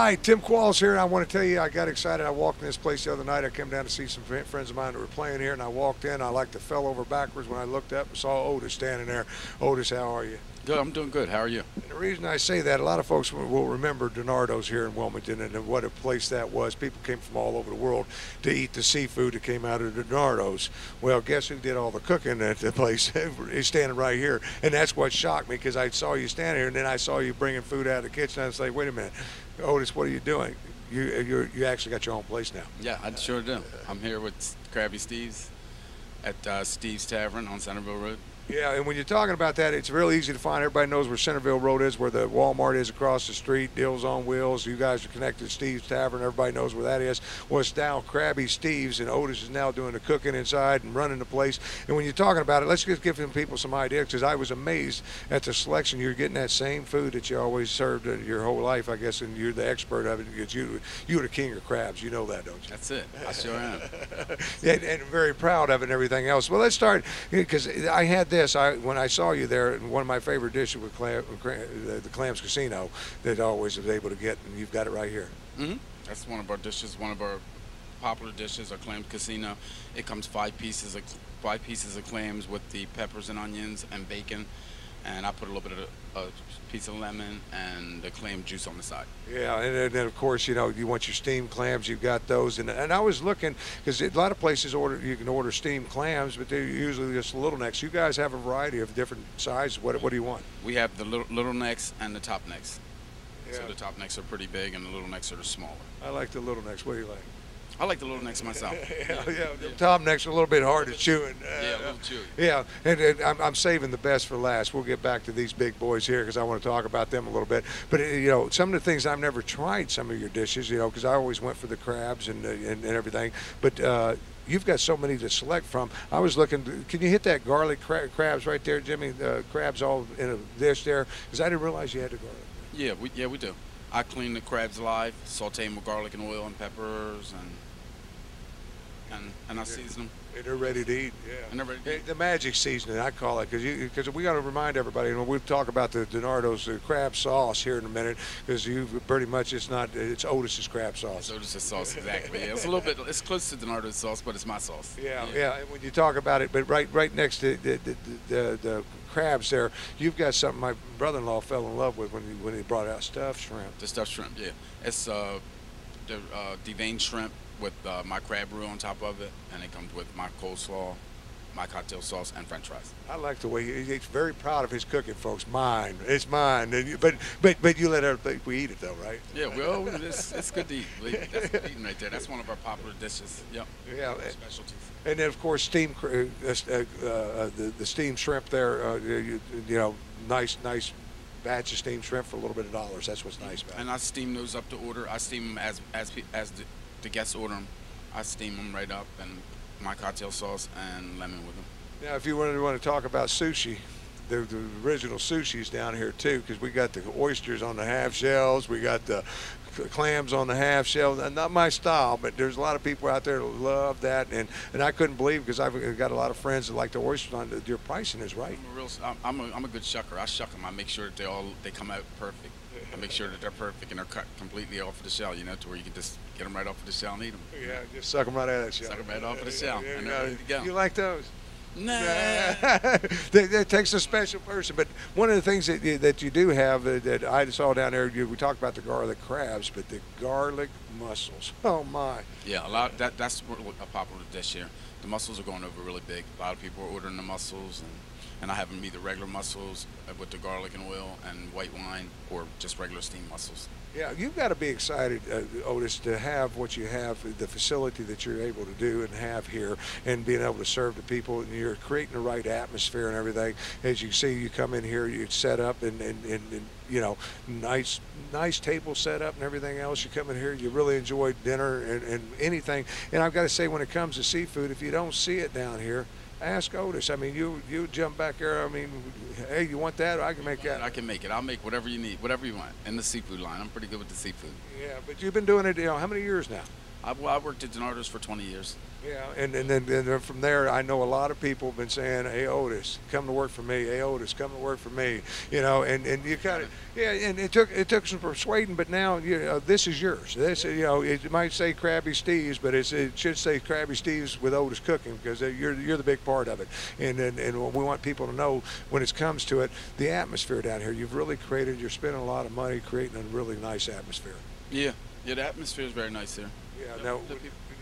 Hi, Tim Qualls here, and I want to tell you I got excited. I walked in this place the other night. I came down to see some friends of mine that were playing here, and I walked in. I like to fell over backwards when I looked up and saw Otis standing there. Otis, how are you? Good, I'm doing good. How are you? And the reason I say that, a lot of folks will remember Donardo's here in Wilmington and what a place that was. People came from all over the world to eat the seafood that came out of Donardo's. Well, guess who did all the cooking at the place? He's standing right here. And that's what shocked me, because I saw you standing here, and then I saw you bringing food out of the kitchen. I was like, wait a minute, Otis, what are you doing? You actually got your own place now. Yeah, I sure do. I'm here with Crabby Steves at Steve's Tavern on Centerville Road. Yeah, and when you're talking about that, it's real easy to find. Everybody knows where Centerville Road is, where the Walmart is across the street, Deals on Wheels. You guys are connected to Steve's Tavern. Everybody knows where that is. Well, it's now Crabby Steves, and Otis is now doing the cooking inside and running the place. And when you're talking about it, let's just give them people some ideas, because I was amazed at the selection. You're getting that same food that you always served your whole life, I guess, and you're the expert of it. Because you're the king of crabs. You know that, don't you? That's it. I sure am. And very proud of it and everything else. Well, let's start, because I had this. When I saw you there, and one of my favorite dishes was the Clams Casino that I always was able to get, and you've got it right here. Mm-hmm. That's one of our dishes, one of our popular dishes, our Clams Casino. It comes five pieces of clams with the peppers and onions and bacon, and I put a little bit of a piece of lemon and the clam juice on the side. Yeah, and then of course, you want your steamed clams. You've got those, and I was looking, because a lot of places you can order steamed clams, but they're usually just little necks. You guys have a variety of different sizes. What do you want? We have the little necks and the top necks. Yeah. So the top necks are pretty big, and the little necks are smaller. I like the little necks. What do you like? I like the little necks myself. yeah. The top necks are a little bit hard to chew. Yeah, a little chewy. Yeah, and I'm saving the best for last. We'll get back to these big boys here, because I want to talk about them a little bit. But some of the things, I've never tried some of your dishes, because I always went for the crabs and everything. But you've got so many to select from. I was looking. Can you hit that garlic crabs right there, Jimmy? Crabs all in a dish there, because I didn't realize you had the garlic. Yeah, we do. I clean the crabs live, saute them with garlic and oil and peppers, and I season them. And they're ready to eat. Yeah. And they're ready to eat. The magic seasoning, I call it, because we got to remind everybody. And we'll talk about the Donardo's crab sauce here in a minute, because you pretty much it's Otis's crab sauce. It's Otis's sauce, exactly. Yeah, it's close to Donardo's sauce, but it's my sauce. Yeah. And when you talk about it, but right next to the crabs there, you've got something my brother-in-law fell in love with when he brought out stuffed shrimp. The stuffed shrimp, yeah. It's the deveined shrimp with my crab roux on top of it, and it comes with my coleslaw, my cocktail sauce, and French fries. I like the way he's very proud of his cooking, folks. It's mine. But you let other people eat it, though, right? Yeah, well, it's good to eat. That's good eating right there. That's one of our popular dishes. Yep. Yeah. Specialties. And then, of course, the steamed shrimp there. Nice batch of steamed shrimp for a little bit of dollars. That's what's nice about it. And I steam those up to order. I steam them as the guests order them. I steam them right up, and my cocktail sauce and lemon with them. Now, if you want to talk about sushi, the original sushi's down here too, because we got the oysters on the half shells, we got the clams on the half shell. Not my style, but there's a lot of people out there that love that, and I couldn't believe, because I've got a lot of friends that like the oysters on. Your pricing is right. I'm a good shucker. I shuck them. I make sure that they come out perfect. I make sure that they're perfect and they're cut completely off of the shell, to where you can just get them right off of the shell and eat them. Yeah, just suck them right out of that shell. Suck them right off of the shell, and they're ready to go. You like those? Nah. That takes a special person. But one of the things that you do have that I saw down there, we talked about the garlic crabs, but the garlic mussels. Oh my! Yeah, that's a popular dish here. The mussels are going over really big. A lot of people are ordering the mussels, and I have them either regular mussels with the garlic and oil and white wine, or just regular steamed mussels. Yeah, you've got to be excited, Otis, to have what you have, the facility that you're able to do and have here, and being able to serve the people, and you're creating the right atmosphere and everything. As you see, you come in here, you set up, and nice table set up and everything else. You come in here, you really enjoy dinner and anything. And I've got to say, when it comes to seafood, if you don't see it down here, ask Otis. I mean, you jump back there. I mean, hey, you want that? I can make that. I can make it. I'll make whatever you need, whatever you want in the seafood line. I'm pretty good with the seafood. Yeah, but you've been doing it, how many years now? I worked at Donardo's for 20 years. Yeah, and then from there, I know a lot of people have been saying, "Hey Otis, come to work for me. Hey Otis, come to work for me." You know, and you kind of yeah, and it took some persuading, but now this is yours. This it might say Crabby Steves, but it should say Crabby Steves with Otis Cooking because you're the big part of it, and we want people to know when it comes to it, the atmosphere down here. You've really created. You're spending a lot of money creating a really nice atmosphere. Yeah, yeah, the atmosphere is very nice here. Yeah, now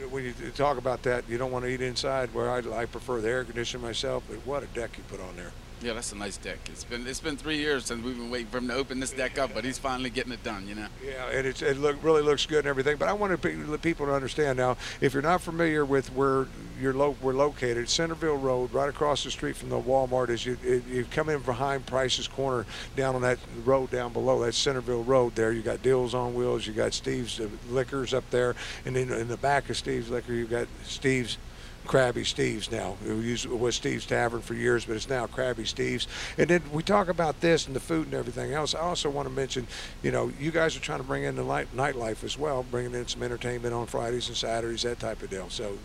when you talk about that, you don't want to eat inside. Where I prefer the air conditioning myself, but what a deck you put on there. Yeah, that's a nice deck. It's been 3 years since we've been waiting for him to open this deck up, but he's finally getting it done. Yeah, and really looks good and everything. But I want people to understand now, if you're not familiar with where we're located, Centerville Road, right across the street from the Walmart. As you come in behind Price's Corner, down on that road down below, that's Centerville Road. There, you got Dills on Wheels, you got Steve's Liquors up there, and then in the back of Steve's Liquor, you got Steve's. Crabby Steves now. It was Steve's Tavern for years, but it's now Crabby Steves. And then we talk about this and the food and everything else. I also want to mention, you guys are trying to bring in the nightlife as well, bringing in some entertainment on Fridays and Saturdays, that type of deal. So,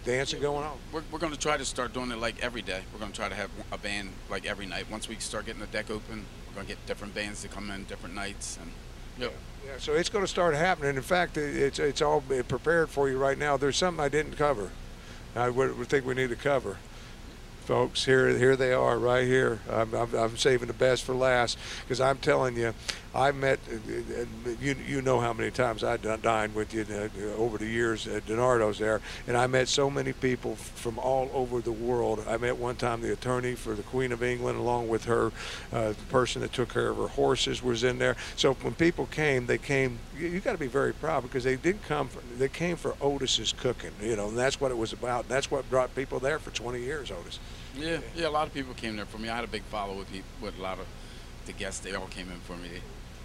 dancing going on. We're going to try to start doing it like every day. We're going to try to have a band like every night. Once we start getting the deck open, we're going to get different bands to come in different nights. And yep. Yeah, so it's going to start happening. In fact, it's all prepared for you right now. There's something I didn't cover. I would think we need to cover. Folks, here they are right here. I'm saving the best for last because I'm telling you, I met, you know how many times I've dined with you over the years at Donardo's there, and I met so many people from all over the world. I met one time the attorney for the Queen of England, along with her, the person that took care of her horses was in there. So when people came, they came. You got to be very proud because they didn't come. They came for Otis's cooking, and that's what it was about. That's what brought people there for 20 years, Otis. Yeah, a lot of people came there for me. I had a big follow with a lot of the guests. They all came in for me.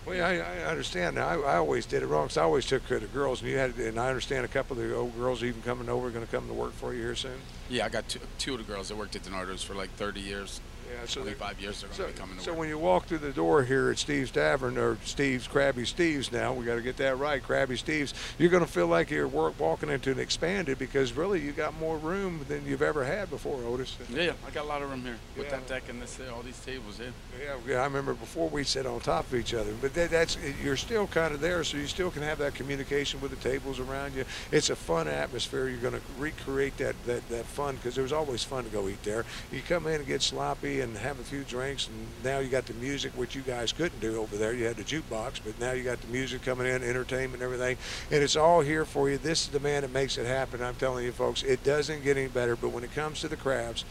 Well, yeah, I understand now. I always did it wrong because I always took care of the girls, and I understand a couple of the old girls even coming over, going to come to work for you here soon. Yeah, I got two of the girls that worked at Donardo's for like 30 years. Yeah, so 25 years they're going to be coming to work. So when you walk through the door here at Steve's Tavern, or Steve's Crabby Steves now, we got to get that right, Crabby Steves, you're going to feel like you're walking into an expanded because really you got more room than you've ever had before, Otis. Yeah, I got a lot of room here with that deck and all these tables, Yeah, I remember before we sit on top of each other, but that's you're still kind of there, so you still can have that communication with the tables around you. It's a fun atmosphere. You're going to recreate that fun because there was always fun to go eat there. You come in and get sloppy and have a few drinks, and now you got the music, which you guys couldn't do over there. You had the jukebox, but now you got the music coming in, entertainment, everything, and it's all here for you. This is the man that makes it happen. I'm telling you, folks, it doesn't get any better. But when it comes to the crabs,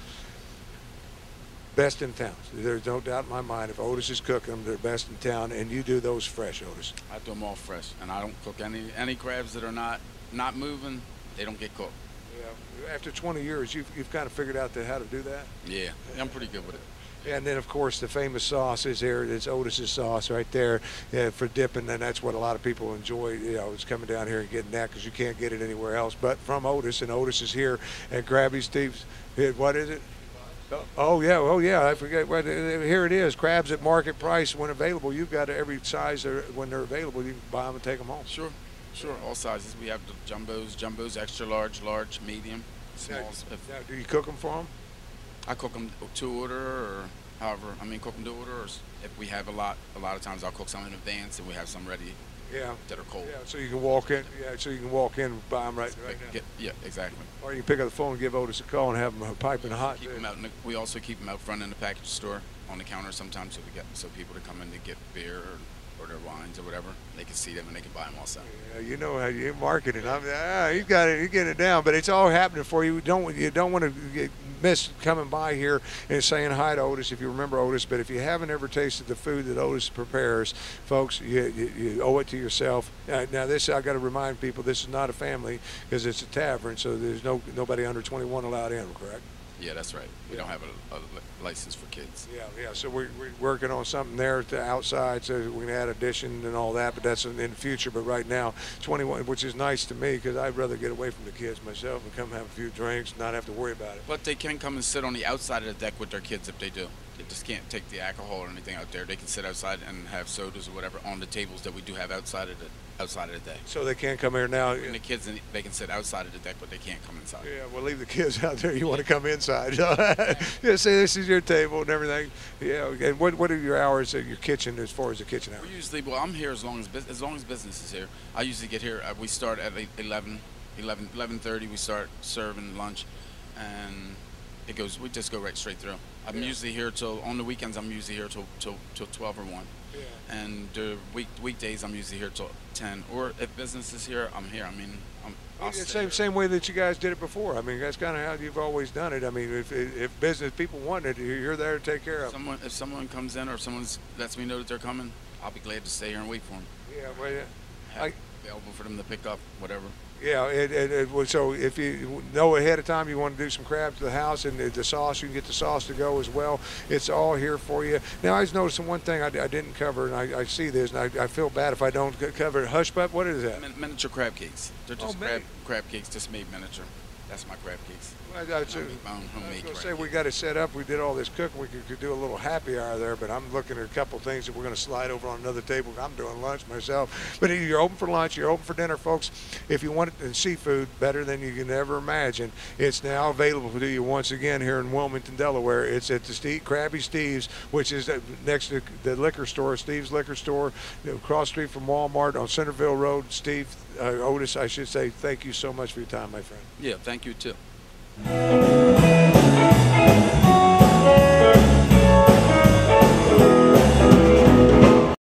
best in town. There's no doubt in my mind. If Otis is cooking them, they're best in town, and you do those fresh, Otis. I do them all fresh, and I don't cook any crabs that are not moving. They don't get cooked. Yeah. After 20 years, you've kind of figured out how to do that. Yeah, I'm pretty good with it. And then, of course, the famous sauce is here. It's Otis's sauce right there for dipping, and that's what a lot of people enjoy. It's coming down here and getting that because you can't get it anywhere else but from Otis, and Otis is here at Crabby Steves. What is it? Oh yeah, I forget. Here it is, crabs at market price when available. You've got every size when they're available. You can buy them and take them home. Sure, all sizes. We have the jumbos, extra large, medium, smalls. Now, do you cook them for them? I cook them to order, or however. Cook them to order, or if we have a lot of times I'll cook some in advance, and we have some ready. Yeah. That are cold. Yeah, so you can walk in. Yeah, so you can walk in and buy them right now. Yeah, exactly. Or you can pick up the phone and give Otis a call and have them piping hot. We also keep them out front in the package store on the counter sometimes, so people to come in to get beer or their wines or whatever, they can see them and they can buy them also. Yeah, you know how you market it. You got it. You get it down, but it's all happening for you. You don't want to miss coming by here and saying hi to Otis if you remember Otis. But if you haven't ever tasted the food that Otis prepares, folks, you owe it to yourself. Now this, I got to remind people, this is not a family because it's a tavern, so there's nobody under 21 allowed in. Correct? Yeah, that's right. We don't have a license for kids. Yeah. So we're working on something there at the outside, so we can add addition and all that, but that's in the future. But right now, 21, which is nice to me because I'd rather get away from the kids myself and come have a few drinks and not have to worry about it. But they can come and sit on the outside of the deck with their kids if they do. They just can't take the alcohol or anything out there. They can sit outside and have sodas or whatever on the tables that we do have outside of the deck. So they can't come here now. And the kids, they can sit outside of the deck, but they can't come inside. Yeah, well, leave the kids out there. You want to come inside. Yeah, say this is your table and everything. Yeah, and what are your hours at your kitchen as far as the kitchen hours? Well, I'm here as long as business is here. I usually get here. We start at 11:30. We start serving lunch, and we just go right straight through. I'm usually here on the weekends. I'm usually here till 12 or 1. Yeah. And the weekdays I'm usually here till 10. Or if business is here, I'm here. I mean, same way that you guys did it before. I mean, that's kind of how you've always done it. I mean, if business people want it, you're there to take care of them. If someone comes in or someone lets me know that they're coming, I'll be glad to stay here and wait for them. Yeah, well, available for them to pick up whatever. Yeah, so if you know ahead of time you want to do some crabs to the house and the sauce, you can get the sauce to go as well. It's all here for you. Now, I was noticing one thing I didn't cover, and I see this, and I feel bad if I don't cover it. Hush Pup, what is that? Miniature crab cakes. They're just crab cakes, just made miniature. That's my crab cakes. I was going to say we got it set up. We did all this cooking. We could do a little happy hour there, but I'm looking at a couple things that we're going to slide over on another table. I'm doing lunch myself. But you're open for lunch. You're open for dinner, folks. If you want it in seafood better than you can ever imagine, it's now available to you once again here in Wilmington, Delaware. It's at the Crabby Steves, which is next to the liquor store, Steve's Liquor Store, across the street from Walmart on Centerville Road. Steve, Otis, I should say, thank you so much for your time, my friend. Yeah, thank you too.